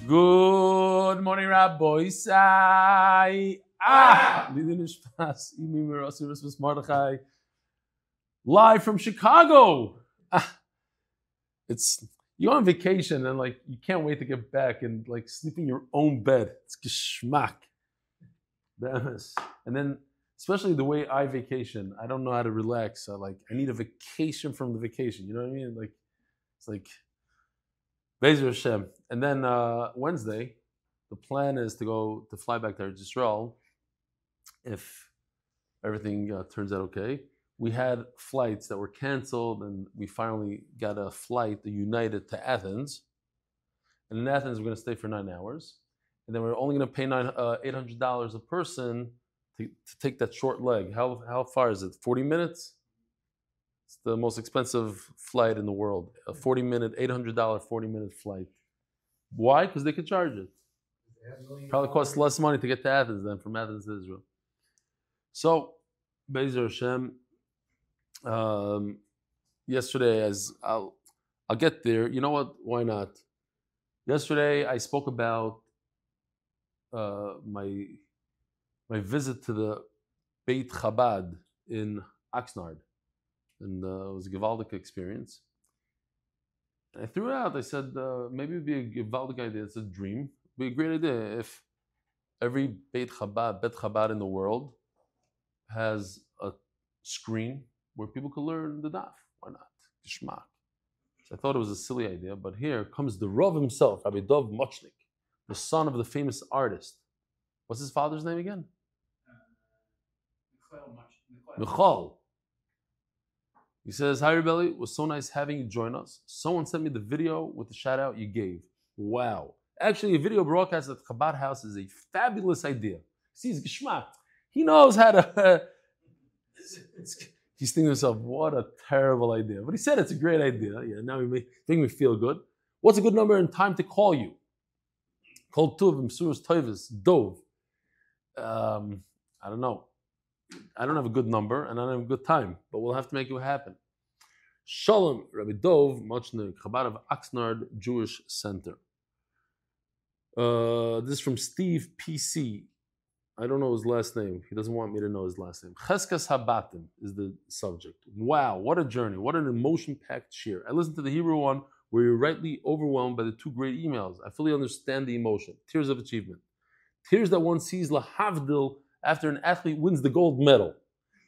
Good morning, Rabbi Isai. Live from Chicago. It's you're on vacation and like you can't wait to get back and like sleep in your own bed. It's geschmack. And then especially the way I vacation, I don't know how to relax. I need a vacation from the vacation. You know what I mean? Like it's like Be'ezer Hashem. And then Wednesday, the plan is to fly back to Israel if everything turns out okay. We had flights that were canceled, and we finally got a flight, the United, to Athens. And in Athens, we're going to stay for 9 hours. And then we're only going to pay $800 a person to take that short leg. How far is it? 40 minutes? It's the most expensive flight in the world. A 40-minute, $800 40-minute flight. Why? Because they could charge it. Probably costs less money to get to Athens than from Athens to Israel. So, Be'ezer Hashem, yesterday, as I'll get there. You know what? Why not? Yesterday, I spoke about my visit to the Beit Chabad in Oxnard. And it was a Givaldic experience. I threw it out. I said, maybe it would be a Givaldic idea. It's a dream. It would be a great idea if every Bet Chabad in the world has a screen where people could learn the daf. Why not? Geschmack. So I thought it was a silly idea, but here comes the Rav himself, Rabbi Dov Mochnik, the son of the famous artist. What's his father's name again? Michal. He says, "Hi, Rebelli. It was so nice having you join us. Someone sent me the video with the shout out you gave. Wow. Actually, a video broadcast at Chabad House is a fabulous idea. See, he's geschmack. He knows how to..." He's thinking to himself, what a terrible idea. But he said it's a great idea. Yeah, now you make me feel good. What's a good number and time to call you? Kol Tuv, Msuras Toivus, Dov. I don't know. I don't have a good number and I don't have a good time, but we'll have to make it happen. Shalom, Rabbi Dov, Mochnik, Chabad of Oxnard Jewish Center. This is from Steve PC. I don't know his last name. He doesn't want me to know his last name. Cheskas Habatim is the subject. Wow, what a journey. What an emotion-packed shir. I listened to the Hebrew one where you're rightly overwhelmed by the 2 great emails. I fully understand the emotion. Tears of achievement. Tears that one sees lahavdil after an athlete wins the gold medal.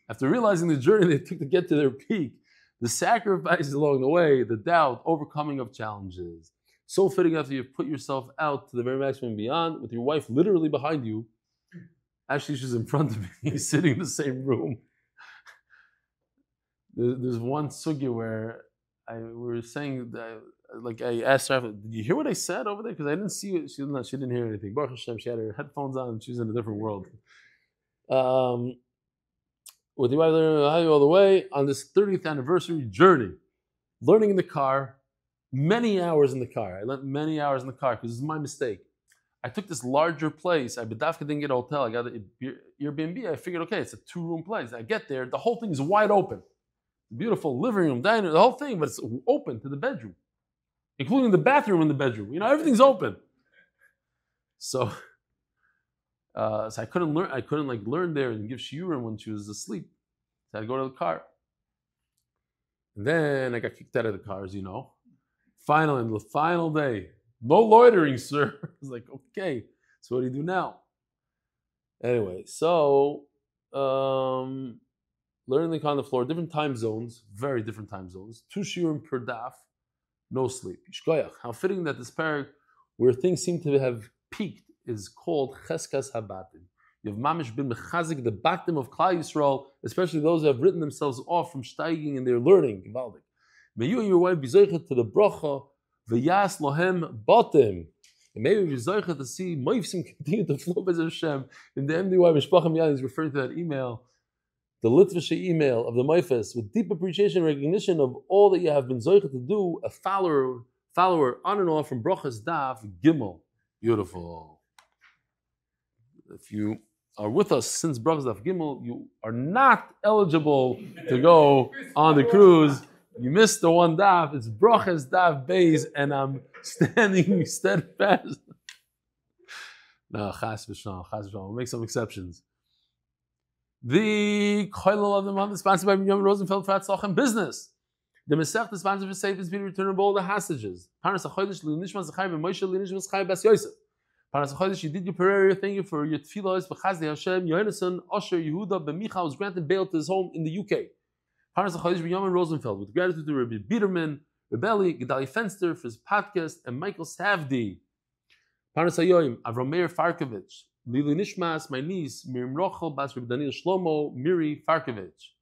After realizing the journey they took to get to their peak, the sacrifices along the way, the doubt, overcoming of challenges. So fitting after you've put yourself out to the very maximum and beyond, with your wife literally behind you. Actually, she's in front of me, sitting in the same room. There's one sugya where we were saying that, like I asked her, did you hear what I said over there? Because I didn't see it. She didn't hear anything. Baruch Hashem, she had her headphones on and she was in a different world. With you all the way on this 30th anniversary journey, learning in the car, many hours in the car. I learned many hours in the car because this is my mistake. I took this larger place. I didn't get a hotel. I got an Airbnb. I figured, okay, it's a 2-room place. I get there, the whole thing is wide open. Beautiful living room, diner, the whole thing, but it's open to the bedroom, including the bathroom in the bedroom. You know, everything's open. So I couldn't learn. I couldn't learn there and give shiurim when she was asleep. So I had to go to the car. And then I got kicked out of the car, as you know. Finally, the final day. No loitering, sir. I was like, okay, so what do you do now? Anyway, so learning on the floor, different time zones, very different time zones. 2 shiurim per daf, no sleep. Shkoyach. How fitting that this parak, where things seem to have peaked, is called Cheskas Habatim. You have mamish been mechazik, the batim of Klal Yisrael, especially those who have written themselves off from steiging in their learning. Givaldik. May you and your wife be zoichet to the bracha. V'yas lohem batim. And maybe we're zoichet to see Moifsim continue to flow Be'ezer Hashem. In the MDY Mishpachim Yad is referring to that email, the Litvische email of the Moifes, with deep appreciation and recognition of all that you have been zoichet to do, a follower on and off from Brachas Daf Gimel. Beautiful. If you are with us since Brachas Daf Gimel, you are not eligible to go on the cruise. You missed the one daf. It's Brachas Daf Beis, and I'm standing steadfast No, chas v'shalom, chas v'shalom. We'll make some exceptions. The Koilel of the month is sponsored by Yom Rosenfeld for Atzlach and Business. The Masech is sponsored for Safe and Speedy Return of all the hostages. Parnas HaChodesh L'Nishmas Zechai B'Moshe L'Nishmas Chai Bas Yosef. Parnas HaChodesh Yedidya Pereira, thank you for your tefillos B'Chazdei Hashem. Yohaneson Osher Yehuda B'Micha was granted bail to his home in the UK. Parnas HaChodesh B'Yom Rosenfeld with gratitude to Rabbi Biederman, Rebelli, Gedalia Fenster for his podcast, and Michael Savdi. Parnas HaYoim Avram Meir Farkovich. Lili Nishmas, my niece, Miriam Rochel, Bas Rabbi Daniel Shlomo, Miri Farkovich.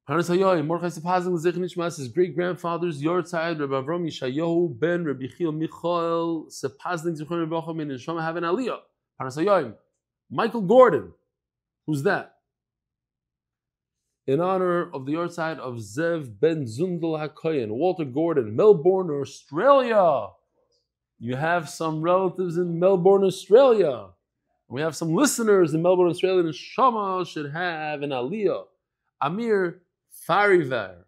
Parnas HaYoim, Mordechai Sepazin, Zech Nishmas, his great-grandfathers, Yortzai, Rabbi Avram Yishayahu, Ben, Rabbi Chil Michael, Sepazin, Zichron Rabbi Chom, and Neshama have an Aliyah. Parnas HaYoim, Michael Gordon. Who's that? In honor of the Yortzai of Zev Ben Zundel HaKoyen, Walter Gordon, Melbourne, Australia. You have some relatives in Melbourne, Australia. We have some listeners in Melbourne, Australia. And Shama should have an Aliyah. Amir Farivar,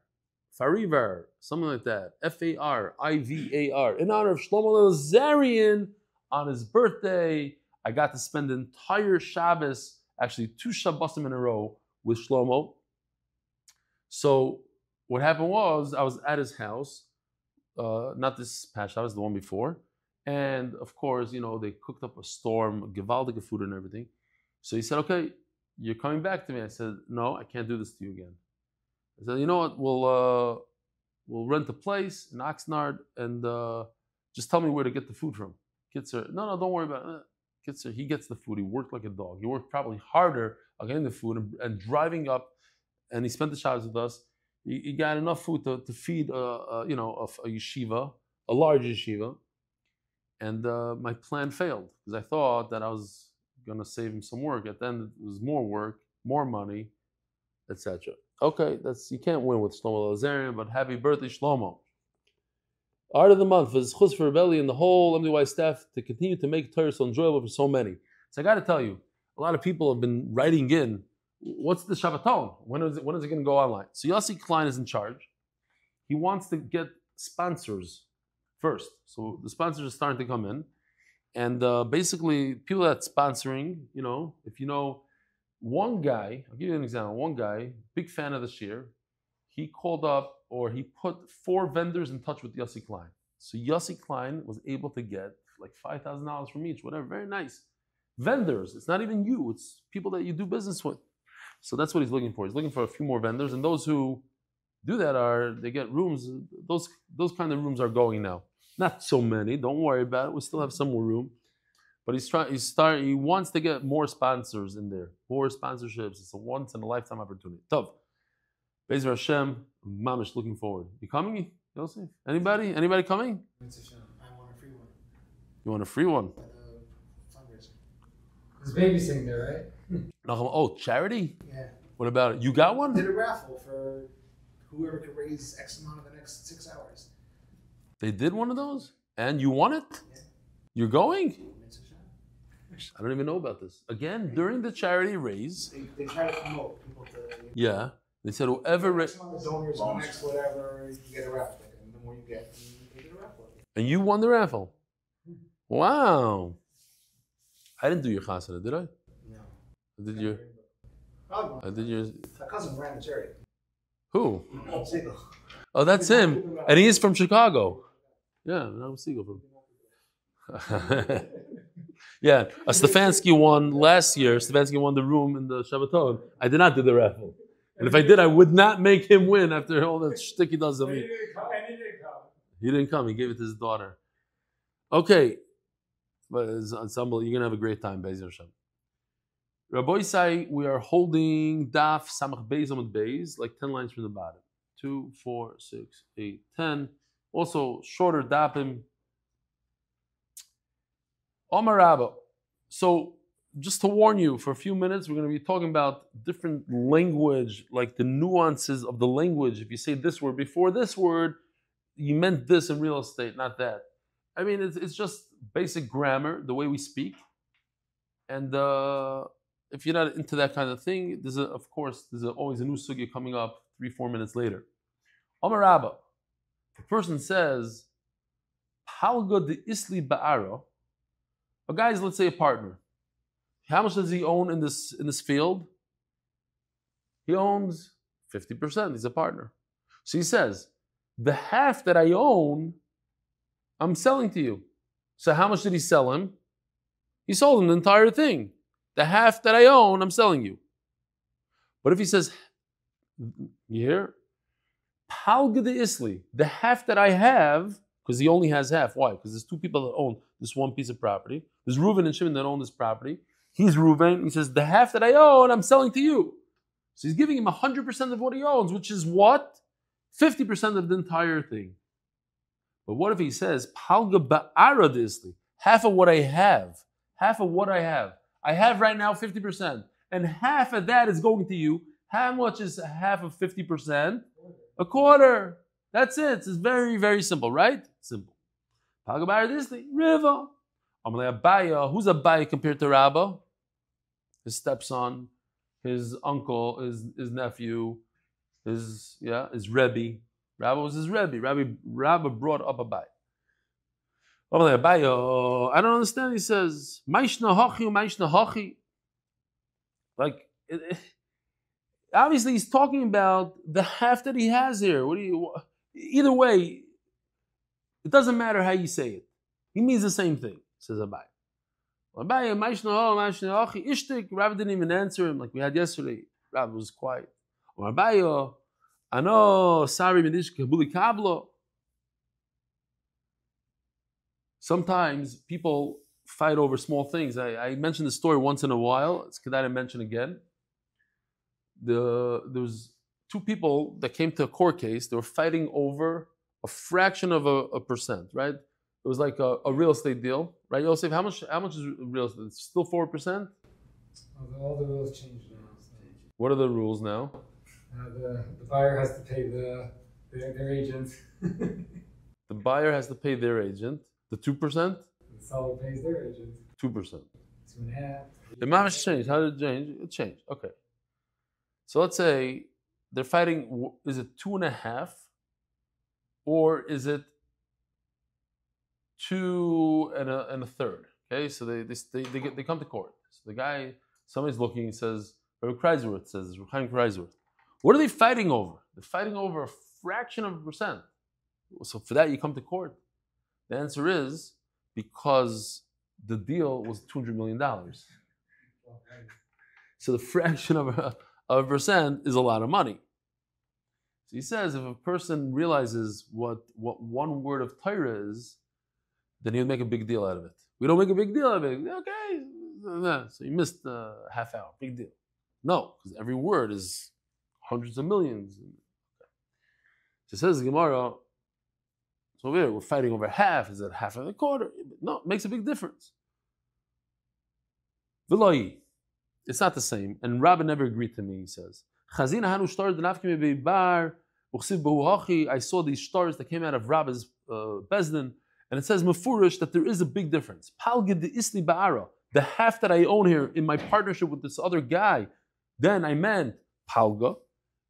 something like that. Farivar. In honor of Shlomo Elazarian on his birthday. I got to spend the entire Shabbos, actually 2 Shabbosim in a row, with Shlomo. So what happened was I was at his house, not this past Shabbos, the one before. And of course, they cooked up a storm, gewaldige food and everything. So he said, okay, you're coming back to me. I said, no, I can't do this to you again. I said, you know what, we'll rent a place in Oxnard and just tell me where to get the food from. Kitzer, no, don't worry about it. Kitzer, he gets the food. He worked like a dog. He worked probably harder on getting the food and driving up, and he spent the Shabbos with us. He got enough food to feed a yeshiva, a large yeshiva. And my plan failed because I thought that I was going to save him some work. At the end, it was more work, more money, etc. Okay, you can't win with Shlomo Elazarian, but happy birthday, Shlomo. Art of the month is Chus for Rebelli and the whole MDY staff to continue to make Torah so enjoyable for so many. So I got to tell you, a lot of people have been writing in, what's the Shabbaton? When is it going to go online? So Yossi Klein is in charge. He wants to get sponsors first. So the sponsors are starting to come in. And basically, people that's sponsoring, if you know one guy, I'll give you an example. One guy, big fan of the shir, he called up or he put 4 vendors in touch with Yossi Klein. So Yossi Klein was able to get like $5,000 from each, whatever, very nice. Vendors, it's not even you, it's people that you do business with. So that's what he's looking for. He's looking for a few more vendors, and those who do that they get rooms. Those kind of rooms are going now. Not so many, don't worry about it. We still have some more room. But he wants to get more sponsors in there, more sponsorships. It's a once in a lifetime opportunity. Tov. Be'ezer Hashem, mamish, looking forward. You coming, Yosef? Anybody coming? I want a free one. You want a free one? Fundraiser. There's babysitting there, right? Oh, charity? Yeah. What about it? You got one? Did a raffle for whoever could raise X amount in the next 6 hours. They did one of those? And you won it? Yeah. You're going? I don't even know about this. Again, during the charity raise. They try to promote people to. Yeah. They said whoever. Donors, next whatever, you get a raffle ticket. And the more you get a raffle ticket. And you won the raffle? Wow. I didn't do your chasana, did I? No. Did you? I did yours. My cousin ran the charity. Who? Siegel. Oh, that's him. And he is from Chicago. Yeah, I'm Siegel from. Yeah, Stefanski won last year. Stefanski won the room in the Shabbaton. I did not do the raffle. And if I did, I would not make him win after all that shtick he does of me. He didn't come. He gave it to his daughter. Okay. But it's unbelievable. You're going to have a great time, Be'ezer Hashem. Rabbi Isai, we are holding Daf Samach Beis Amud Beis, like 10 lines from the bottom. 2, 4, 6, 8, 10. Also, shorter Dapim. Omar Rabba. So, just to warn you, for a few minutes, we're going to be talking about different language, like the nuances of the language. If you say this word before this word, you meant this in real estate, not that. I mean, it's just basic grammar, the way we speak. And if you're not into that kind of thing, there's always a new sugya coming up 3-4 minutes later. Omar Rabba. The person says, Palga de Isli Ba'ara. A guy's, let's say, a partner. How much does he own in this field? He owns 50%. He's a partner. So he says, the half that I own, I'm selling to you. So how much did he sell him? He sold him the entire thing. The half that I own, I'm selling you. But if he says, you hear? Palga de Isli, the half that I have, because he only has half. Why? Because there's two people that own this one piece of property. There's Reuven and Shimon that own this property. He's Reuven. He says, the half that I own, I'm selling to you. So he's giving him 100% of what he owns, which is what? 50% of the entire thing. But what if he says, Palga ba'ara de Isli, half of what I have. Half of what I have. I have right now 50%. And half of that is going to you. How much is half of 50%? A quarter. That's it. It's very, very simple, right? Simple. Palga ba'ara de Isli, Riva. Amalei Abaya. Who's Abaya compared to Rabba? His stepson, his uncle, his nephew, his Rebbe. Rabba was his Rebbe. Rabba brought up Abaya. I don't understand. He says, Maishna hachi. Like, obviously he's talking about the half that he has here. Either way, it doesn't matter how you say it. He means the same thing, says Abaya. Abaya, Maishna hachi, ishtik. Rabba didn't even answer him like we had yesterday. Rabba was quiet. Abaya, ano, sorry, medish kabuli kablo. Sometimes people fight over small things. I mentioned the story once in a while. It's good to mention again. There was two people that came to a court case. They were fighting over a fraction of a percent, right? It was like a real estate deal, right? Yosef, how much is real estate? It's still 4%? All the rules changed now. So. What are the rules now? The buyer has to pay their agent. The buyer has to pay their agent. The 2%? The seller pays their agent. 2%. 2.5%. The mamash changed. How did it change? It changed. Okay. So let's say they're fighting. Is it 2.5, or is it 2 and a third? Okay. So they come to court. So the guy, somebody's looking. He says, Rabbi Kreisworth says, Chaim Kreisworth. What are they fighting over? They're fighting over a fraction of a percent. So for that, you come to court. The answer is because the deal was $200 million. So the fraction of a percent is a lot of money. So he says if a person realizes what one word of Torah is, then he'll make a big deal out of it. We don't make a big deal out of it. Okay, so you missed a half hour. Big deal. No, because every word is hundreds of millions. So it says Gemara, so we're fighting over half. Is it half and a quarter? No, it makes a big difference. V'loi, it's not the same. And Rabbi never agreed to me, he says. I saw these stars that came out of Rabbi's Bezdin, and it says Mefurish that there is a big difference. Palgid de Isli Ba'ara, the half that I own here in my partnership with this other guy, then I meant Palga,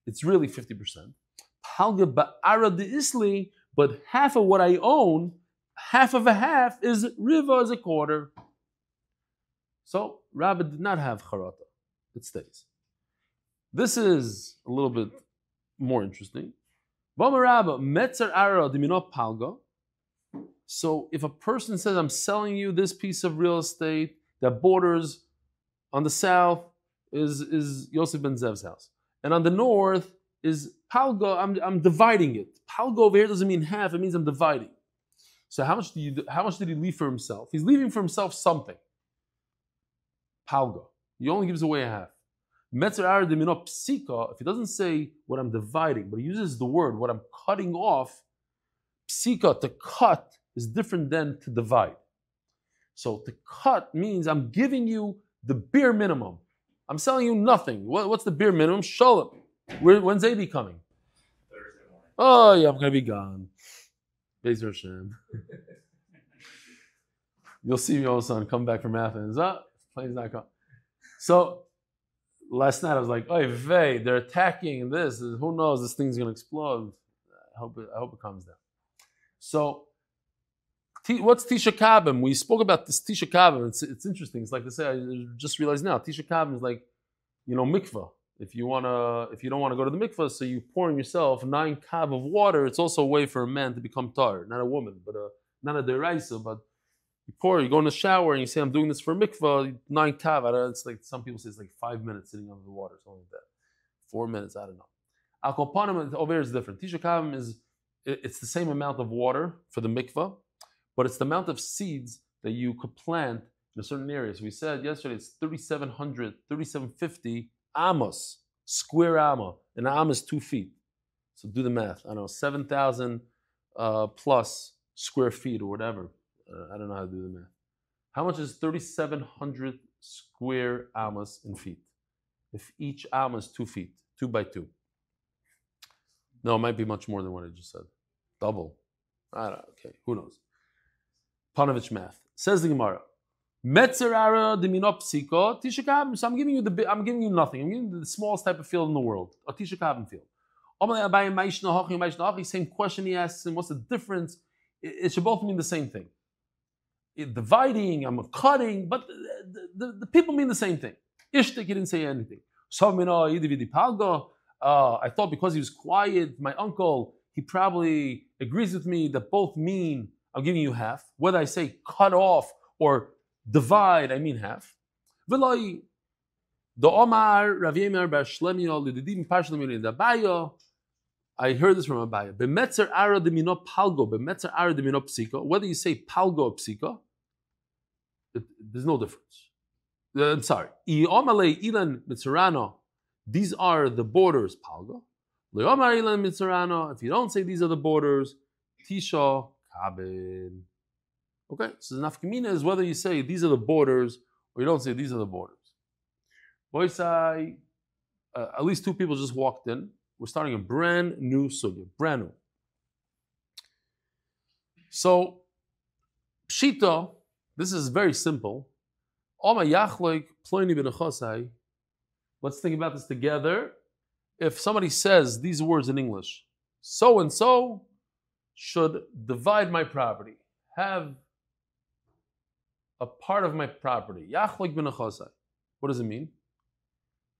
it's really 50%. Palga Ba'ara de Isli, but half of what I own, half of a half is Riva as a quarter. So Rabbi did not have Charata. It stays. This is a little bit more interesting. So if a person says, I'm selling you this piece of real estate that borders on the south is Yosef ben Zev's house. And on the north is Palga, I'm dividing it. Palga over here doesn't mean half, it means I'm dividing. So how much did he leave for himself? He's leaving for himself something. Palga. He only gives away a half. If he doesn't say what I'm dividing, but he uses the word what I'm cutting off, psika, to cut, is different than to divide. So to cut means I'm giving you the bare minimum. I'm selling you nothing. What's the bare minimum? Shalom. When's Zaidi coming? Thursday morning. Oh yeah, I'm gonna be gone. Bezer Hashem. You'll see me all of a sudden come back from Athens. Plane's not coming. So last night I was like, "Oy vey, they're attacking this. Who knows? This thing's gonna explode." I hope it comes down. So What's Tisha Kabim? We spoke about this Tisha Kabim. It's interesting. It's like they say, I just realized now, Tisha Kabim is like, mikvah. If you don't want to go to the mikvah, so you pour in yourself 9 kav of water. It's also a way for a man to become tar, not a woman, but not a deraisa, but you go in the shower and you say, I'm doing this for a mikvah, 9 kav. It's like, some people say it's like 5 minutes sitting under the water, something like that. 4 minutes, I don't know. Al Kopanim over here is different. Tisha Kabim it's the same amount of water for the mikvah, but it's the amount of seeds that you could plant in a certain area. So we said yesterday it's 3,750 amos, square amma. An amma is 2 feet. So do the math. I don't know, 7,000 plus square feet or whatever. I don't know how to do the math. How much is 3,700 square ammas in feet? If each amma is 2 feet, 2 by 2. No, it might be much more than what I just said. Double. I don't know. Okay, who knows? Panovich math. Says the Gemara. Metzerara de minopsiko Tisha Kabim. So I'm giving you nothing. I'm giving you the smallest type of field in the world, a Tisha Kabim field. Same question he asks him. What's the difference? It should both mean the same thing. Dividing, I'm cutting, but the people mean the same thing. Ishtik, he didn't say anything. I thought because he was quiet, my uncle, he probably agrees with me that both mean I'm giving you half. Whether I say cut off or divide, I mean half. I heard this from Abaya. Whether you say palgo or psika, there's no difference. I'm sorry. These are the borders, palgo. If you don't say these are the borders, Tisha Kabin. Okay, so the nafkamina is whether you say these are the borders or you don't say these are the borders. Boys, at least 2 people just walked in. We're starting a brand new sugya, brand new. So, pshita, this is very simple. Let's think about this together. If somebody says these words in English, so and so should divide my property, have a part of my property. What does it mean?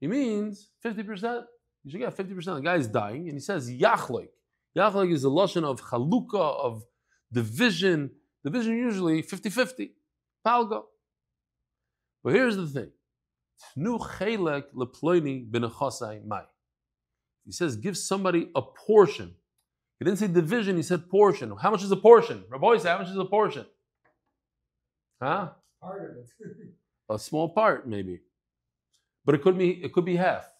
It means 50%. You should get 50%. The guy is dying, and he says yachlik. Yachlik is a lashon of chalukah, of division. Division usually 50-50. Palga. But here's the thing. Tnu chelek leploini b'nechasai mai. He says, give somebody a portion. He didn't say division, he said portion. How much is a portion? Rabbi said, how much is a portion? Huh? Part of it. A small part, maybe. But it could be half.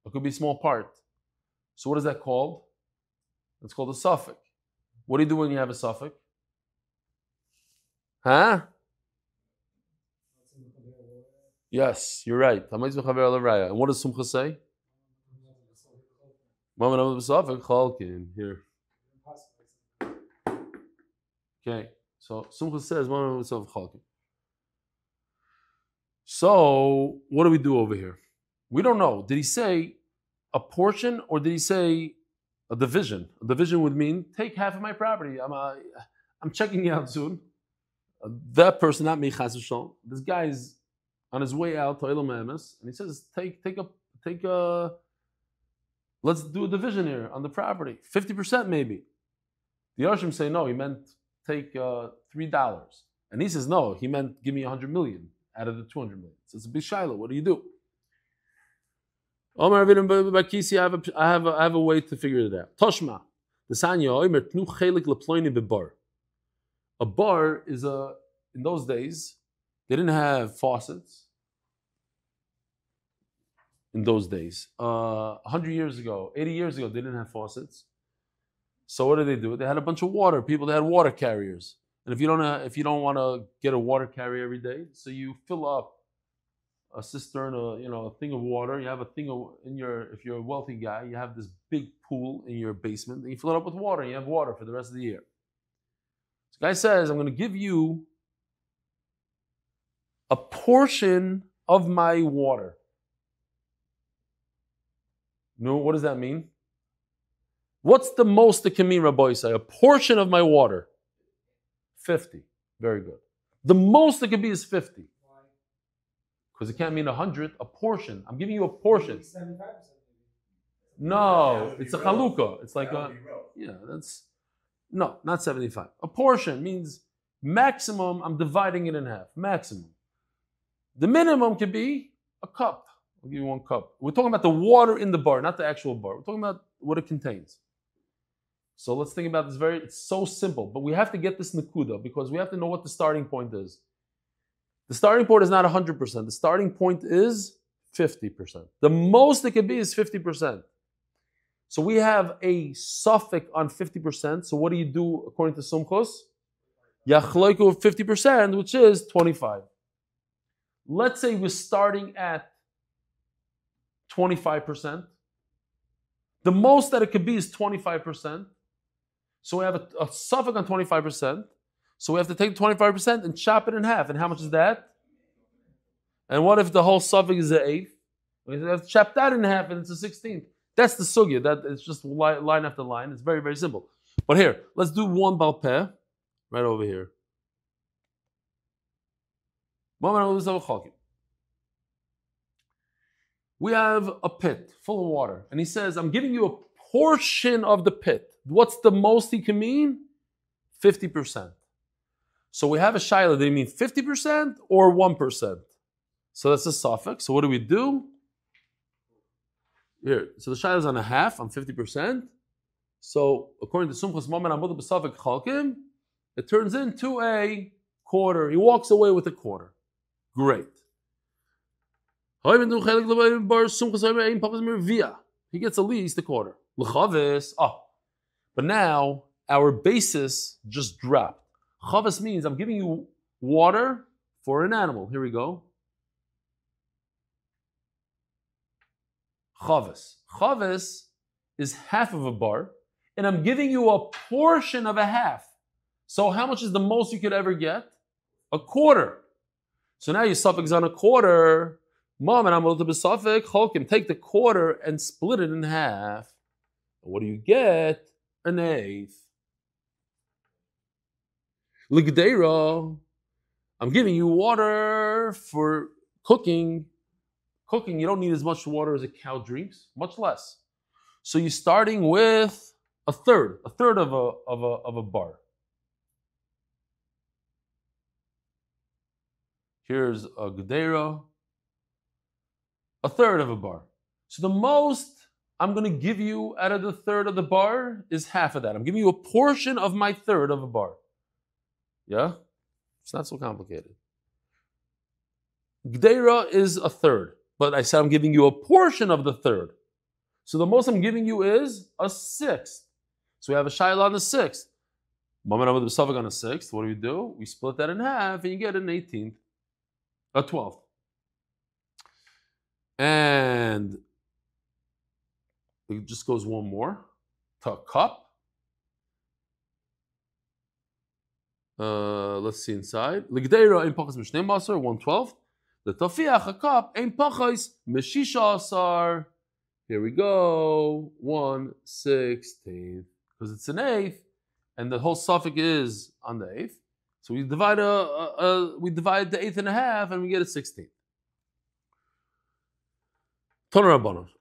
It could be a small part. So what is that called? It's called a suffix. What do you do when you have a suffix? Huh? Yes, you're right. And what does Sumcha say? Here. Okay, so Sumcha says so what do we do over here? We don't know. Did he say a portion or did he say a division? A division would mean take half of my property. I'm checking you out soon. That person, not me, Chas v'shalom. This guy is on his way out to Eilam Emes, and he says, take a. Let's do a division here on the property, 50% maybe. The Yarshim say no, he meant take $3, and he says no, he meant give me 100 million out of the 200 million. So it's a big shiloh. What do you do? Omar Bakisi, I have a way to figure it out. Toshma, the Sanya Omer tnu chelik leploini bebar. A bar is in those days, they didn't have faucets. In those days, 100 years ago, 80 years ago, they didn't have faucets. So what did they do? They had a bunch of water. They had water carriers. And if you don't want to get a water carrier every day, so you fill up a cistern, a thing of water. You have a thing if you're a wealthy guy, you have this big pool in your basement, and you fill it up with water, and you have water for the rest of the year. This guy says, I'm going to give you a portion of my water. No, what does that mean? What's the most it can mean, Rabbi Yisai? A portion of my water. 50. Very good. The most it could be is 50. Because it can't mean 100, a portion. I'm giving you a portion. 75%. No, it's a chalukah. It's like that's no, not 75. A portion means maximum, I'm dividing it in half. Maximum. The minimum could be a cup. I'll give you 1 cup. We're talking about the water in the bar, not the actual bar. We're talking about what it contains. So let's think about this it's so simple, but we have to get this nakuda because we have to know what the starting point is. The starting point is not 100%. The starting point is 50%. The most it could be is 50%. So we have a suffix on 50%. So what do you do according to Sumchos? Yachloiku 50%, which is 25. Let's say we're starting at 25%. The most that it could be is 25%. So we have a suffix on 25%. So we have to take 25% and chop it in half. And how much is that? And what if the whole suffix is an eighth? We have to chop that in half and it's a 16th. That's the sugya. That it's just line after line. It's very, very simple. But here, let's do one Baal Peh right over here. We have a pit full of water. And he says, I'm giving you a portion of the pit. What's the most he can mean? 50%. So we have a shaila. Do you mean 50% or 1%? So that's a suffix. So what do we do? Here. So the shaila is on a half, on 50%. So according to Sumchos Mammon Amud B'Safek Chalkim, it turns into a quarter. He walks away with a quarter. Great. He gets at least a quarter. But now our basis just dropped. Chavis means I'm giving you water for an animal. Here we go. Chavis. Chavis is half of a bar, and I'm giving you a portion of a half. So how much is the most you could ever get? A quarter. So now your suffix on a quarter. Mom, and I'm able to be suffix. Cholkim, take the quarter and split it in half. And what do you get? An eighth. Ligdeira, I'm giving you water for cooking. Cooking, you don't need as much water as a cow drinks, much less. So you're starting with a third of a bar. Here's a Gdeira, a third of a bar. So the most I'm going to give you out of the third of the bar is half of that. I'm giving you a portion of my third of a bar. Yeah? It's not so complicated. Gdeira is a third, but I said I'm giving you a portion of the third. So the most I'm giving you is a sixth. So we have a shayla on the sixth. Moment with the suffix on the sixth, what do? We split that in half and you get an 18th, a 12th. And it just goes one more to a cup. Let's see inside. Ligdeira ein pachas mishnei masar 112. The tafiach a cup ein pachas mishisha asar. Here we go. 1/16 because it's an eighth, and the whole suffix is on the eighth. So we divide the eighth in half, and we get a 16th.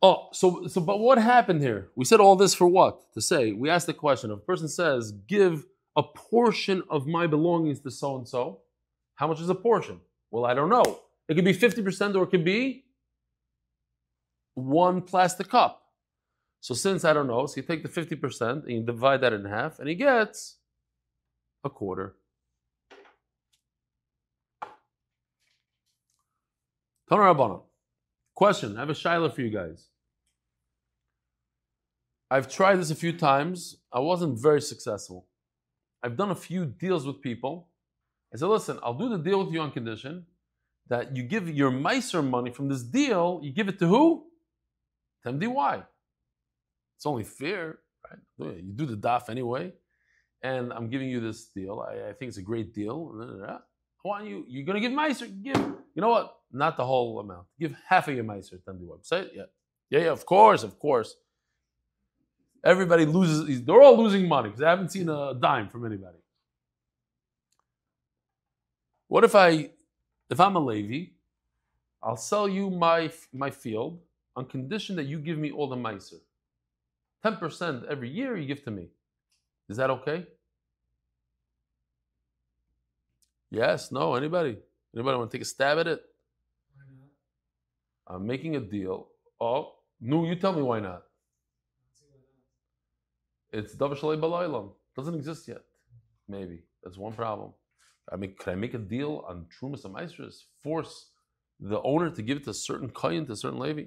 Oh, so but what happened here? We said all this for what? To say, we asked the question. If a person says, give a portion of my belongings to so-and-so, how much is a portion? Well, I don't know. It could be 50% or it could be one plastic cup. So since I don't know, so you take the 50% and you divide that in half, and he gets a quarter. Tanar Rabbanan. Question, I have a shayla for you guys. I've tried this a few times. I wasn't very successful. I've done a few deals with people. I said, listen, I'll do the deal with you on condition that you give your meiser money from this deal, you give it to who? To MDY. It's only fair, right? You do the daf anyway, and I'm giving you this deal. I think it's a great deal. I want you're going to give meiser, give, you know what? Not the whole amount. Give half of your meiser to MDY. Say it? Yeah, of course. Everybody loses, they're all losing money because I haven't seen a dime from anybody. What if I'm a Levi, I'll sell you my field on condition that you give me all the meiser. 10% every year you give to me. Is that okay? Yes, no, anybody? Anybody want to take a stab at it? Why not? I'm making a deal. Oh, no, you tell me why not. It's Davar Shalei Balaylam. Doesn't exist yet. Maybe. That's one problem. Could I make a deal on Trumas and Maestras? Force the owner to give it to a certain Kayan, to a certain Levi?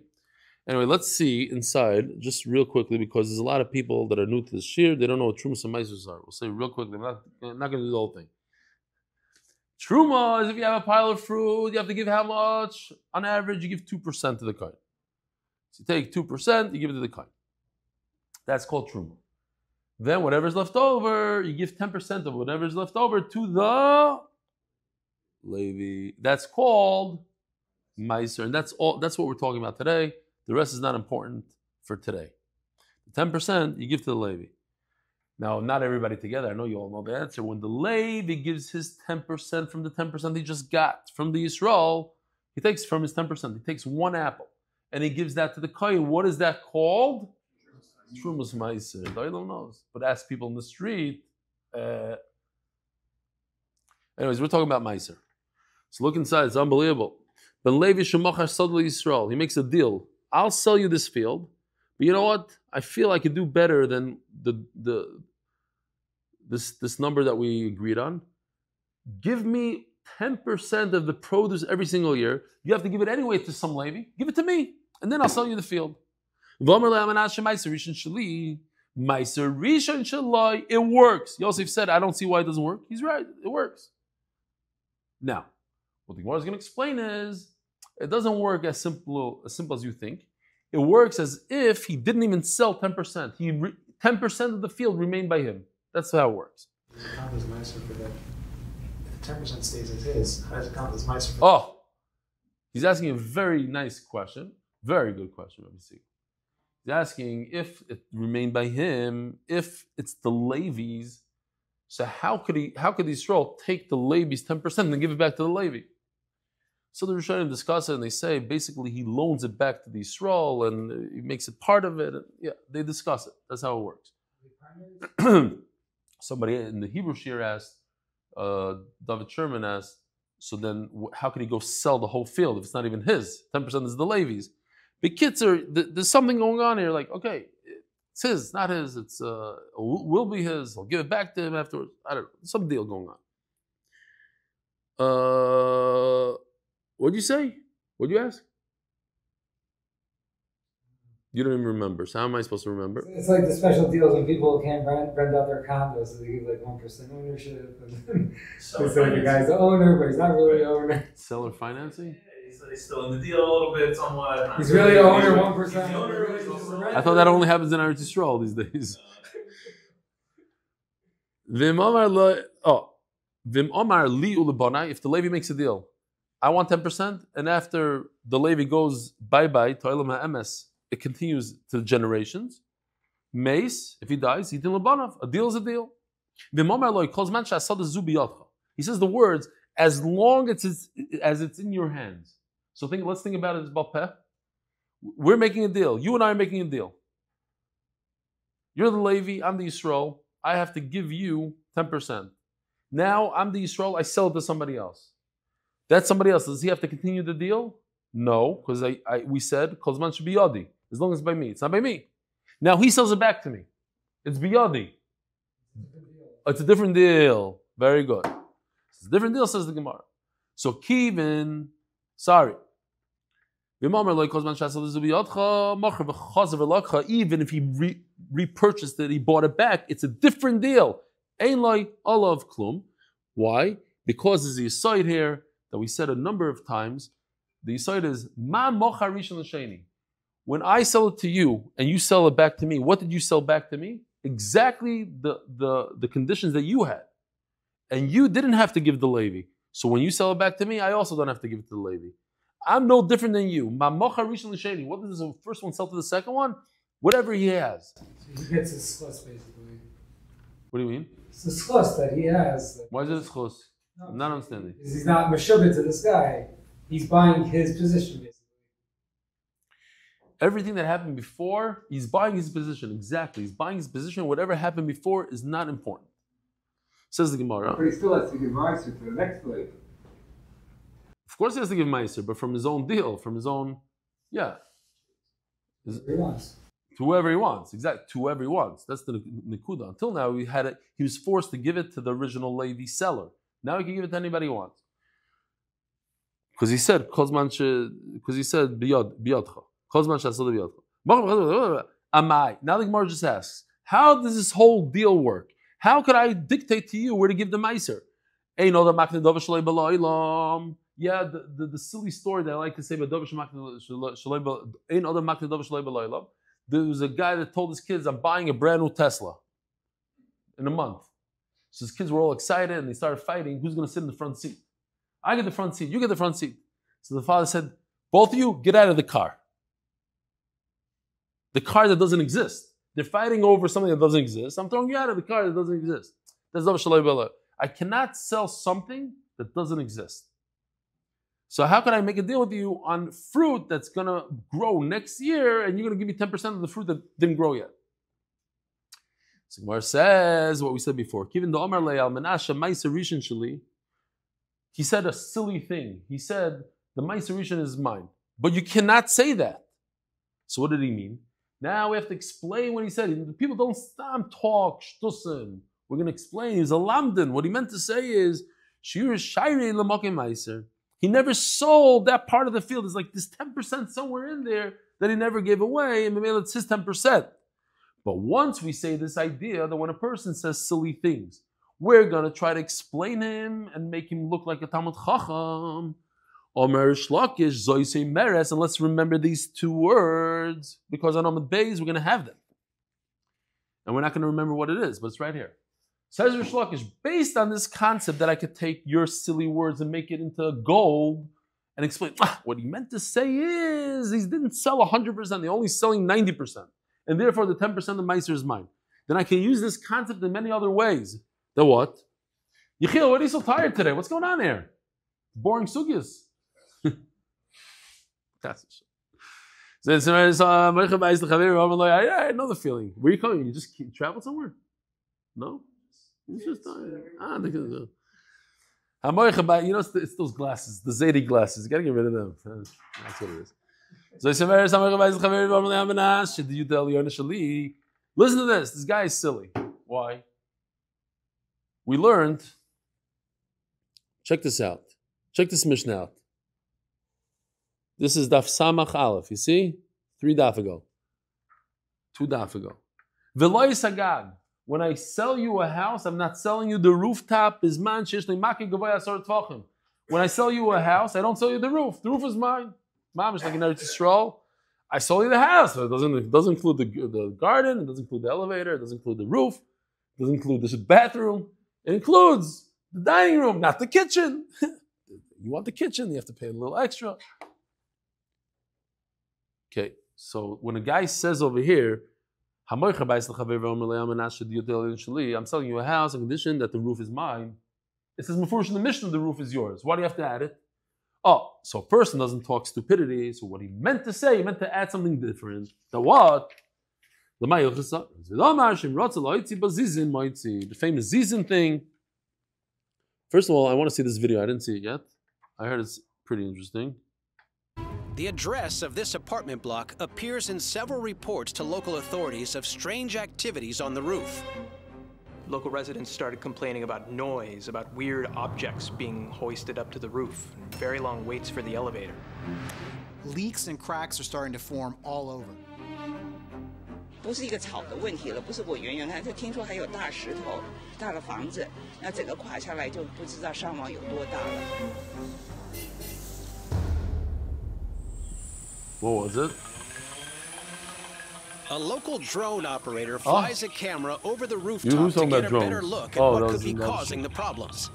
Anyway, let's see inside, just real quickly, because there's a lot of people that are new to this shir. They don't know what Trumas and Maestras are. We'll say real quickly. I'm not going to do the whole thing. Truma is if you have a pile of fruit, you have to give how much? On average, you give 2% to the Kayan. So you take 2%, you give it to the Kayan. That's called Truma. Then whatever's left over, you give 10% of whatever's left over to the Levi. That's called Meiser. And that's what we're talking about today. The rest is not important for today. The 10% you give to the Levi. Now, not everybody together. I know you all know the answer. When the Levi gives his 10% from the 10% he just got from the Yisrael, he takes from his 10%. He takes one apple and he gives that to the Kohen. What is that called? Trumas Meiser. The Olam knows. But ask people in the street. Anyways, we're talking about Meiser. So look inside. It's unbelievable. Ben Levi Shemachar Sadli Yisrael. He makes a deal. I'll sell you this field, but you know what? I feel I could do better than this number that we agreed on. Give me 10% of the produce every single year. You have to give it anyway to some Levi. Give it to me, and then I'll sell you the field. It works. Yosef said, I don't see why it doesn't work. He's right. It works. Now, what the Gemara is going to explain is, it doesn't work as simple as you think. It works as if he didn't even sell 10%. 10% of the field remained by him. That's how it works. Does it count as Meiser for that? If the 10% stays as his, how does it count as Meiser for that? Oh, he's asking a very nice question. Very good question, obviously. He's asking if it remained by him, if it's the Levi's, so how could Yisrael take the Levi's 10% and then give it back to the Levi? So the Rishonim discuss it and they say basically he loans it back to the Yisrael and he makes it part of it. And yeah, they discuss it. That's how it works. Somebody in the Hebrew shir asked, David Sherman asked, so then how can he go sell the whole field if it's not even his? 10% is the Levi's. But Kitzer, there's something going on here. Like, okay, it's his, not his. It's will be his. I'll give it back to him afterwards. I don't know. Some deal going on. What'd you say? What'd you ask? You don't even remember. So how am I supposed to remember? It's like the special deals when people can't rent out their condos, so they give like 1% ownership, and then they say the guy's the owner, but he's not really the owner. Seller financing? He's still in the deal a little bit, somewhat. He's really the owner, 1%. I thought that only happens in Eretz Yisrael these days. Vim Omar li ulibonai. If the Levi makes a deal, I want 10%, and after the Levi goes bye-bye to Olam HaEmes, it continues to the generations. Mace, if he dies, he didn't lebanav. A deal is a deal. He says the words, as long as it's in your hands. So let's think about it as Balpeh. We're making a deal. You and I are making a deal. You're the Levi, I'm the Yisrael. I have to give you 10%. Now I'm the Yisrael, I sell it to somebody else. That's somebody else. Does he have to continue the deal? No, because we said Kozman should be Yadi. As long as it's by me. It's not by me. Now he sells it back to me. It's biyadi. It's a different deal. Very good. It's a different deal, says the Gemara. So Kivin, sorry. Even if he repurchased it, he bought it back, it's a different deal. Ein loy olav klum. Why? Because there's a side here that we said a number of times. The side is ma mocha rishon l'sheni. When I sell it to you and you sell it back to me, what did you sell back to me? Exactly the conditions that you had. And you didn't have to give the Levi. So when you sell it back to me, I also don't have to give it to the Levi. I'm no different than you. Ma mocha rishon l'sheni. What does the first one sell to the second one? Whatever he has. So he gets his schus basically. What do you mean? It's the schus that he has. Why is it schus? No, I'm not understanding. because he's not meshubit to this guy. He's buying his position, basically. Everything that happened before, he's buying his position. Exactly. He's buying his position. Whatever happened before is not important. Says the Gemara. But he still has to give Meiser to the next slave. Of course he has to give Meiser, but from his own deal, from his own, yeah. He wants. To whoever he wants. Exactly. To whoever he wants. That's the Nikuda. Until now, he was forced to give it to the original Levi seller. Now he can give it to anybody he wants. Because he said, biyodcha. Amai. Now the Gemara just asks, how does this whole deal work? How could I dictate to you where to give the Meiser? Yeah, the silly story that I like to say about there was a guy that told his kids, I'm buying a brand new Tesla in a month. So his kids were all excited and they started fighting. Who's going to sit in the front seat? I get the front seat. You get the front seat. So the father said, both of you, get out of the car. The car that doesn't exist. They're fighting over something that doesn't exist. I'm throwing you out of the car that doesn't exist. That's I cannot sell something that doesn't exist. So how can I make a deal with you on fruit that's going to grow next year and you're going to give me 10% of the fruit that didn't grow yet? So Gemara says what we said before. He said a silly thing. He said, the Meiser Rishon is mine. But you cannot say that. So what did he mean? Now we have to explain what he said. People don't stop talk, shtusim. We're going to explain. He's a lamdan. What he meant to say is, he never sold that part of the field. There's like this 10% somewhere in there that he never gave away, and maybe it's his 10%. But once we say this idea that when a person says silly things, we're going to try to explain him and make him look like a Talmud Chacham. Omer Shlakish, Zoyse Meres, and let's remember these two words, because on Amud Beis we're going to have them. And we're not going to remember what it is, but it's right here. Says Rish Lakish, based on this concept that I could take your silly words and make it into gold and explain, what he meant to say is he didn't sell 100%, they're only selling 90%. And therefore the 10% of Meiser is mine. Then I can use this concept in many other ways. The what? Yechiel, what are you so tired today? What's going on here? Boring sugyas. That's it. I know the feeling. Where are you coming? You just travel somewhere? No? It's just you know, it's those glasses, the Zaidi glasses. You gotta get rid of them. That's what it is. So listen to this. This guy is silly. Why? We learned. Check this out. Check this Mishnah out. This is Daf Samach Aleph. You see? 3 daf ago. 2 daf ago. V'lo yisagag. When I sell you a house, I'm not selling you the rooftop. When I sell you a house, I don't sell you the roof. The roof is mine. Mamish, like in Eretz Yisrael. I sold you the house. So it doesn't include the garden. It doesn't include the elevator. It doesn't include the roof. It doesn't include the bathroom. It includes the dining room, not the kitchen. You want the kitchen, you have to pay a little extra. Okay, so when a guy says over here, I'm selling you a house on condition that the roof is mine. It says, Mefurish in the Mishnah, the roof is yours. Why do you have to add it? Oh, so a person doesn't talk stupidity. So what he meant to say, he meant to add something different. The what? The famous Zizin thing. First of all, I want to see this video. I didn't see it yet. I heard it's pretty interesting. The address of this apartment block appears in several reports to local authorities of strange activities on the roof. Local residents started complaining about noise, about weird objects being hoisted up to the roof, and very long waits for the elevator. Leaks and cracks are starting to form all over. 不是一个草的问题了，不是我圆圆，他就听说还有大石头、大的房子，那整个垮下来就不知道伤亡有多大了。 What was it? A local drone operator flies a camera over the rooftop to talking get about a better drones? look at Oh, what that could was be another causing shit. the problems.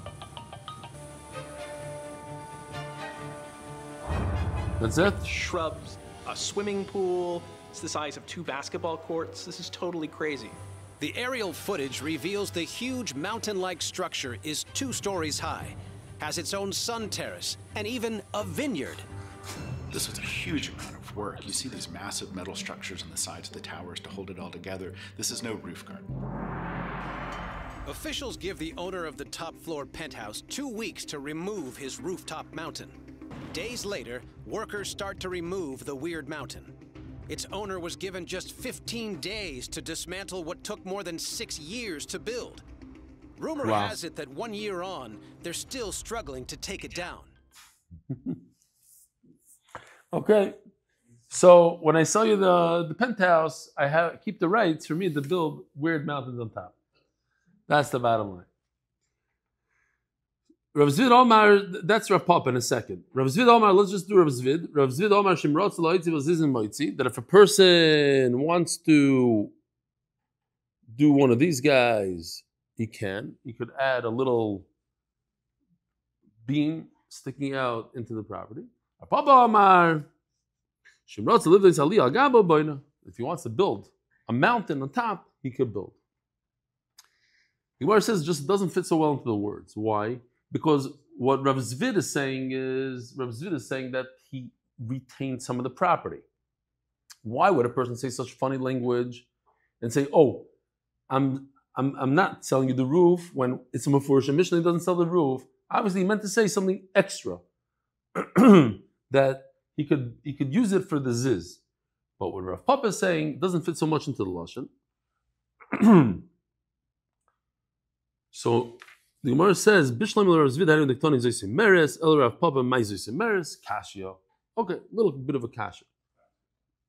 That's it? Shrubs, a swimming pool. It's the size of 2 basketball courts. This is totally crazy. The aerial footage reveals the huge mountain-like structure is 2 stories high. has its own sun terrace, and even a vineyard. This was a huge amount of work. You see these massive metal structures on the sides of the towers to hold it all together. This is no roof garden. Officials give the owner of the top floor penthouse 2 weeks to remove his rooftop mountain. Days later, workers start to remove the weird mountain. Its owner was given just 15 days to dismantle what took more than 6 years to build. Rumor has it that 1 year on, they're still struggling to take it down. Okay. So when I sell you the penthouse, I keep the rights for me to build weird mountains on top. That's the bottom line. Rav Zvid Omar, that's Rav Papa in a second. Rav Zvid Omar, let's just do Rav Zvid. Rav Zvid Omar Shimrotz Loitzi Vazizin Moitzi, that if a person wants to do one of these guys, he can. He could add a little beam sticking out into the property. Rav Papa Omar Shimrotz Livdei Sali Al Gabo Boina. If he wants to build a mountain on top, he could build. The Gemara says it just doesn't fit so well into the words. Why? Because what Rav Zvid is saying is that he retained some of the property. Why would a person say such funny language and say, "Oh, I'm not selling you the roof," when it's a Mefurish Mishnah, he doesn't sell the roof? Obviously, he meant to say something extra that he could use it for the ziz. But what Rav Papa is saying doesn't fit so much into the lashon. So the Gemara says, "Bishlam el Rav Zvid harim dektoni zoyse meres el Rav Papa mai zoyse meres kashya." Okay, a little bit of a kasha.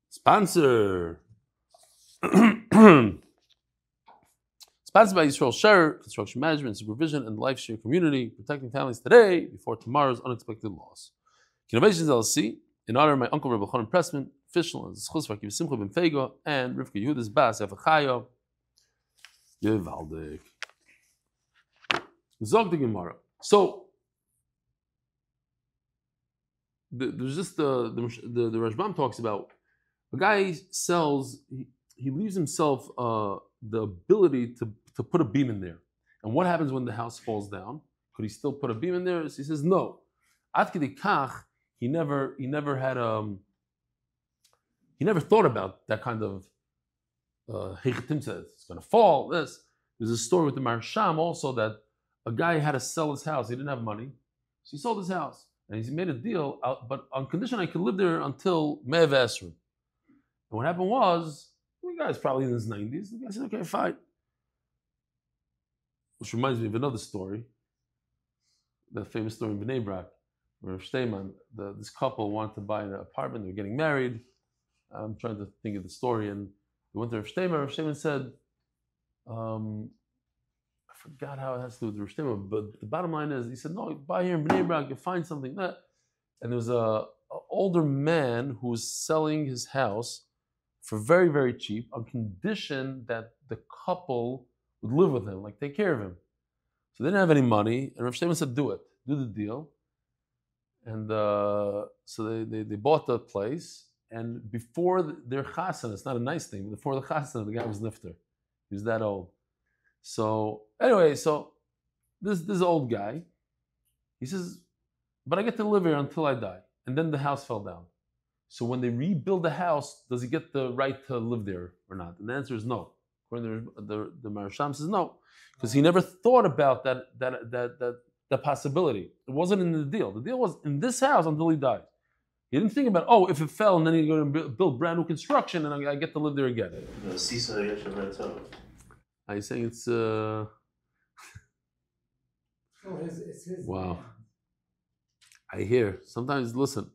Sponsor. Sponsored by Yisrael Share, Construction Management, Supervision, and Life Share Community, protecting families today before tomorrow's unexpected loss. Innovations LLC, in honor of my uncle Rabbi Chanan Pressman, official and Zchus Rakiv Simcha ben Fego, and Rivka Yehuda's Bas Yafachayo, Yevaldik. Zog the Gemara. So there's just the Rashbam talks about a guy sells. He leaves himself the ability to put a beam in there. And what happens when the house falls down? Could he still put a beam in there? So he says no. Ad kidei kach, he never thought about that kind of heichatim says it's going to fall. This there's a story with the Marsham also that a guy had to sell his house. He didn't have money, so he sold his house and he made a deal. But on condition I could live there until Me'av Esrei. And what happened was, the guy's probably in his 90s. The guy said, "Okay, fine." Which reminds me of another story, the famous story in Bnei Brak, where Shteiman, this couple wanted to buy an apartment. They were getting married. I'm trying to think of the story, and they went to Rav Shteiman. Rav Shteiman said, I forgot how it has to do with Rav Shteiman, but the bottom line is, he said, "No, buy here in Bnei Brak, you find something." And there was an older man who was selling his house for very, very cheap, on condition that the couple would live with him, like take care of him. So they didn't have any money, and Rav Shteiman said, "Do the deal." And so they bought the place, and before their chasana, it's not a nice thing, but before the chasana, the guy was nifter. He was that old. So anyway, this old guy, he says, "But I get to live here until I die." And then the house fell down. So when they rebuild the house, does he get the right to live there or not? And the answer is no. According to the Marasham says no, because he never thought about that possibility. It wasn't in the deal. The deal was in this house until he died. He didn't think about, if it fell and then he's going to build brand new construction and I get to live there again. Are you saying it's it's his wow. land. I hear. Sometimes, listen,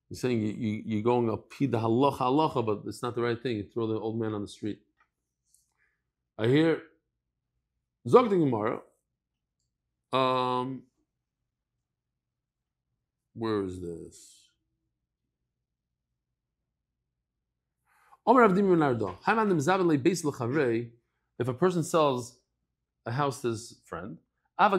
you're saying you're going up the halacha, but it's not the right thing. You throw the old man on the street. I hear Zog the Gemara. Where is this? If a person sells a house to his friend, I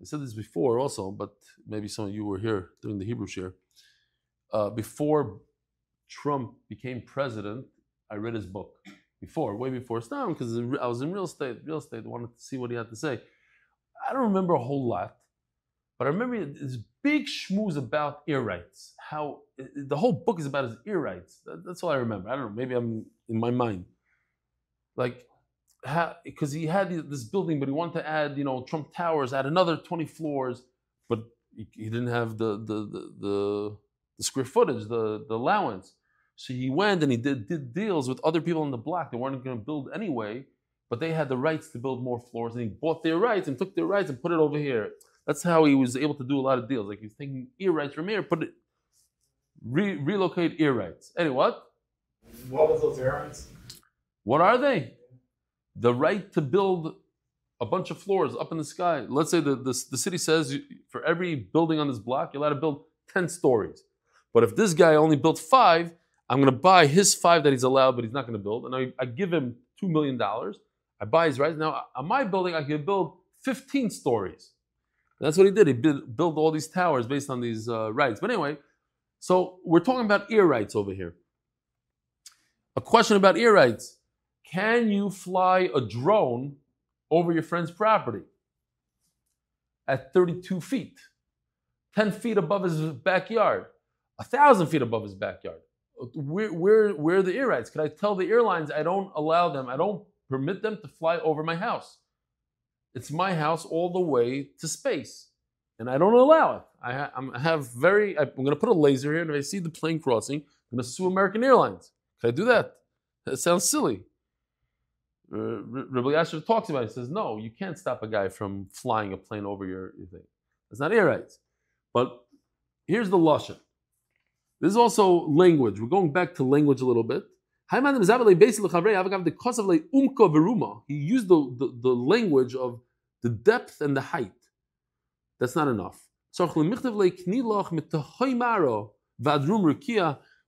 said this before also, but maybe some of you were here during the Hebrew share. Before Trump became president, I read his book. before, way before Stam, because I was in real estate. I wanted to see what he had to say. I don't remember a whole lot, but I remember this big schmooze about ear rights. How the whole book is about his ear rights. That's all I remember. I don't know. Maybe I'm in my mind. Like, because he had this building, but he wanted to add, Trump Towers, add another 20 floors, but he didn't have the square footage, the allowance. So he went and he did deals with other people in the block. They weren't going to build anyway, but they had the rights to build more floors, and he bought their rights and took their rights and put it over here. That's how he was able to do a lot of deals. Like, he's taking ear rights from here, relocate ear rights. Anyway, what? What was those ear rights? What are they? The right to build a bunch of floors up in the sky. Let's say the city says for every building on this block, you're allowed to build 10 stories. But if this guy only built 5, I'm going to buy his 5 that he's allowed, but he's not going to build. And I give him $2 million. I buy his rights. Now, on my building, I can build 15 stories. That's what he did. He built all these towers based on these rights. But anyway, so we're talking about ear rights over here. A question about ear rights. Can you fly a drone over your friend's property at 32 feet, 10 feet above his backyard, 1,000 feet above his backyard? Where are the ear rights? Could I tell the airlines I don't allow them, I don't permit them to fly over my house? It's my house all the way to space, and I don't allow it. I'm going to put a laser here, and if I see the plane crossing, I'm going to sue American Airlines. Can I do that? That sounds silly. Rabbi Yasher talks about it. He says, no, you can't stop a guy from flying a plane over your thing. It's not ear rights. But here's the lashon. This is also language. We're going back to language a little bit. He used the language of the depth and the height. That's not enough.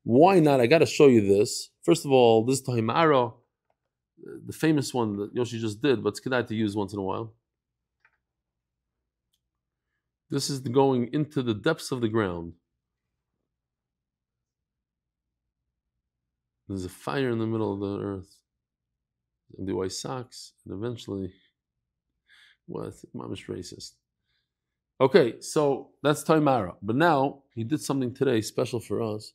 Why not? I got to show you this. First of all, this Tahimaro, the famous one that Yoshi just did, but it's kedai to use once in a while. This is going into the depths of the ground. There's a fire in the middle of the earth. And the white socks, and eventually, what? Mamish racist. Okay, so that's Taimara. But now, he did something today special for us.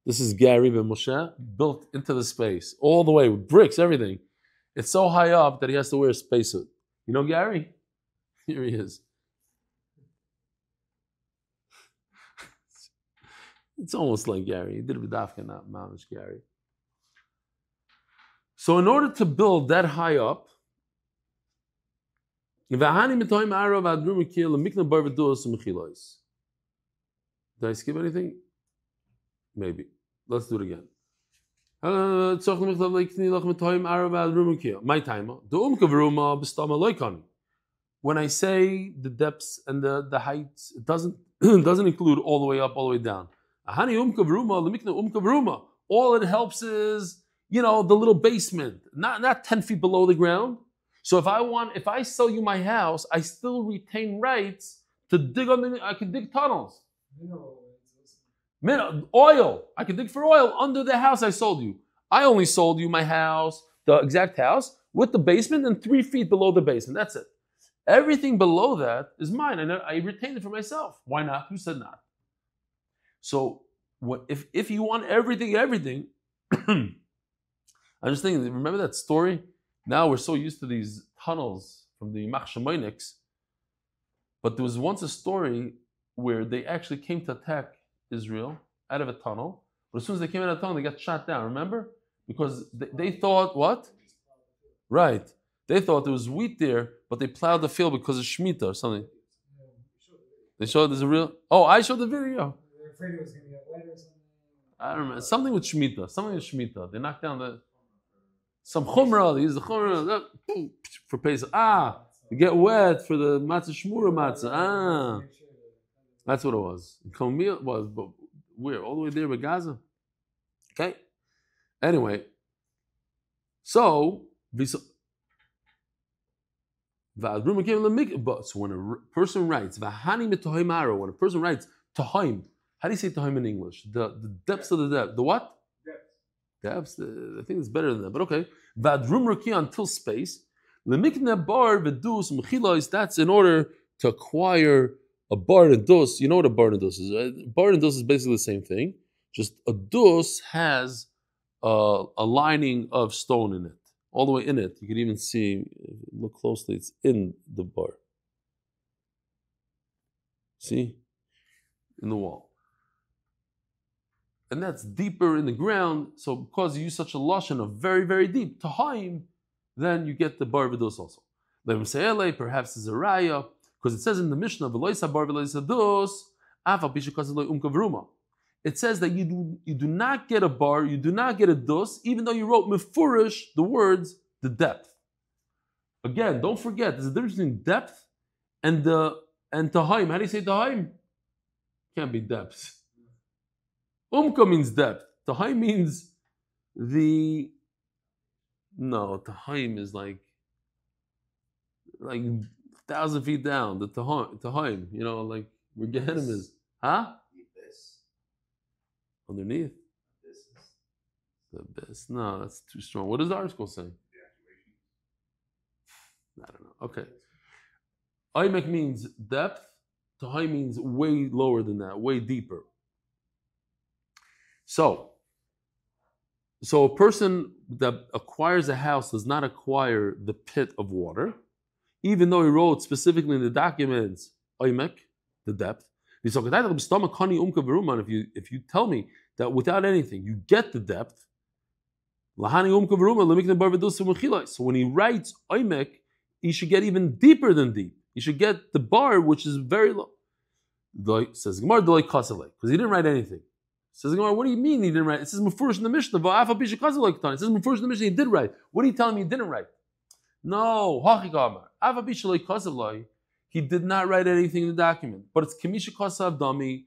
This is Gary Ben Moshe, built into the space, all the way, with bricks, everything. It's so high up that he has to wear a spacesuit. You know Gary? Here he is. It's almost like Gary. He did it with Dafka, not Mamish Gary. So in order to build that high up, did I skip anything? Maybe. Let's do it again. When I say the depths and the heights, it doesn't include all the way up, all the way down. All it helps is, the little basement, not 10 feet below the ground. So if I sell you my house, I still retain rights to dig I can dig tunnels. Oil. I can dig for oil under the house I sold you. I only sold you my house, the exact house, with the basement and 3 feet below the basement. That's it. Everything below that is mine. I retained it for myself. Why not? Who said not? So if you want everything, I'm just thinking, remember that story? Now we're so used to these tunnels from the Yimach Shemoiniks, but there was once a story where they actually came to attack Israel out of a tunnel, but as soon as they came out of the tunnel, they got shot down, remember? Because they thought, what? Right. They thought there was wheat there, but they plowed the field because of Shemitah or something. They showed there's a real... Oh, I showed the video. They were afraid it was going to get wet or something. I don't remember. Something with Shemitah. They knocked down some chumrah. They used the chumrah for Pesach. To get wet for the matzah shmura matzah. That's what it was. Komil was, but where? All the way there by Gaza. Okay. Anyway, so when a person writes, when a person writes Tahaim, how do you say Tahaim in English? The depths of the depth. The what? Depths, I think it's better than that, but okay. Vadrum Raki until space. Lemikne bar vedus mechilos. That's in order to acquire a bar and dus. You know what a bar and dus is, right? Bar and dus is basically the same thing. Just a dus has a lining of stone in it, all the way in it. You can even see, look closely, it's in the bar. See? In the wall. And that's deeper in the ground, so because you use such a lashon of very, very deep, tahaim, then you get the bar v'dos also. Let him say ele, perhaps it's a raya, because it says in the Mishnah, v'loisa bar v'loisa dos, afa pishukasiloi umkavruma. It says that you do not get a bar, you do not get a dos, even though you wrote mefurish the words, the depth. Again, don't forget, there's a difference between depth and tahaim. How do you say tahaim? Can't be depth. Umka means depth. Tahaim means Tahaim is like 1,000 feet down. The Tahaim, like where Gehenna is. Huh? Underneath? The abyss. No, that's too strong. What does the article say? I don't know. Okay. Aimek means depth. Tahaim means way lower than that, way deeper. So a person that acquires a house does not acquire the pit of water, even though he wrote specifically in the documents, Aimek, the depth. If you tell me that without anything, you get the depth, so when he writes Aimek, he should get even deeper than deep. He should get the bar, which is very low. Says Gemara, because he didn't write anything. Says Gemara, what do you mean he didn't write? It says Mefurish in the Mishnah. It says Mefurish in the Mishnah he did write. What are you telling me he didn't write? No, he did not write anything in the document. But it's Kamisha Kasav Dami.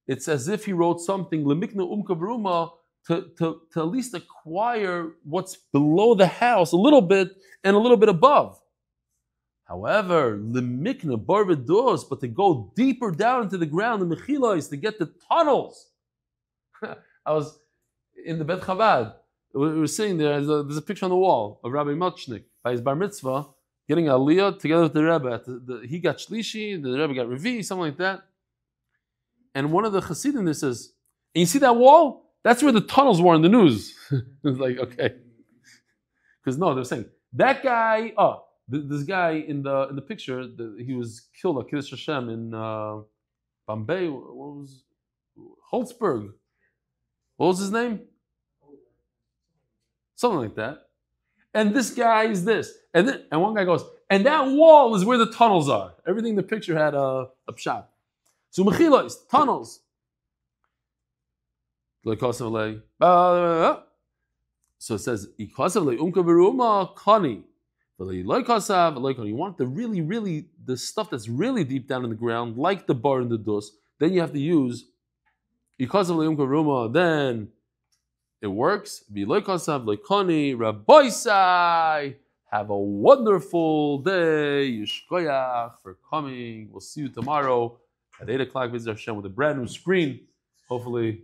It's as if he wrote something Lemikna Umkavruma to at least acquire what's below the house a little bit and a little bit above. However, Lemikna Barvados, but to go deeper down into the ground, the Mechila is to get the tunnels. I was in the Bet Chabad. We were sitting there. There's a picture on the wall of Rabbi Melchnik by his bar mitzvah, getting a aliyah together with the Rebbe. He got shlishi, the Rebbe got revi, something like that. And one of the Hasidim there says, "And you see that wall? That's where the tunnels were in the news." It's like, okay, because no, they're saying that guy. This guy in the picture, he was killed at Kiddush Hashem in Bombay. What was Holtzberg? What was his name? Something like that. And this guy is this. And one guy goes, and that wall is where the tunnels are. Everything in the picture had a pshat. So Mechila is tunnels. So it says, you want the really, the stuff that's really deep down in the ground, like the bar and the dus, then you have to use then it works. Have a wonderful day. Yishkoyach for coming. We'll see you tomorrow at 8 o'clock with a brand new screen. Hopefully